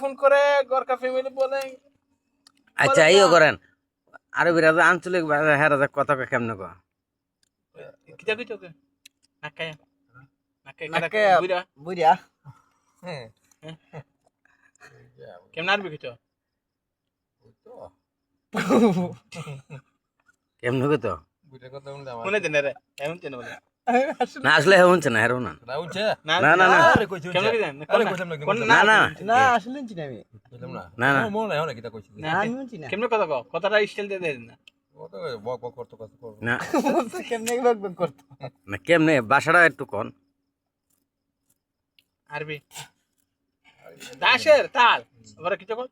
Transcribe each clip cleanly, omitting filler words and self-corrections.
phone করে গরকা family বলে আচ্ছা ইও করেন আরবিরা যে আঞ্চলিক ভাষা হেরা যে কথা কয় কেমনে কয় কিটা কিটা নাকায় নাকায় নাকায় বুইরা বুইরা কেমন আরবি কিটা কেমনে কই তো শুনে দেন রে এমন কেন বলে না আসলে হচ্ছে না হেরো না না না না না কেমন কি জানেন না না না আসলে চিনি আমি না না না আমি চিনি না কেমন কথা কও কথাটা স্টাইল দিয়ে দেন না না কেমনে বক বক করতে না কেমনে ভাষাটা একটু কোন আরবি দাশের তাল ওরা কিটা কও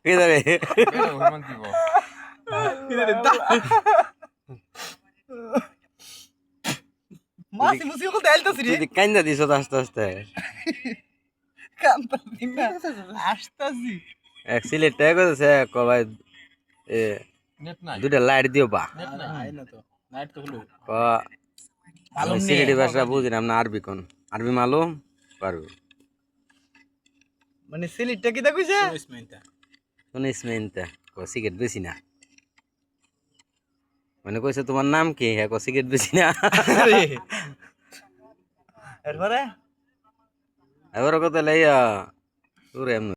কিদারে মাসি মুসি কল দেলতাছি রে তুই কাইন্দা দিছ আস্তে আস্তে কান্তা দিনা আসতাছি এক সিলেট ট্যাগ আছে কবাই এ দুটা লাইট দিও বা আই না তো নাইট তো হলো ক আমি সিলেটি ভাষা বুঝি না আরবি কোন আরবি মালুম পারবো মানে সিলেটটা কি দা কইছে ইসমাইলটা শুনিস মেনটা ক সিগারেট বেশি না মানে কইছে তোমার নাম কি হ্যাঁ ক সিগারেট বেশি না এরপরে এবার কথা লাইয়া তোর এমন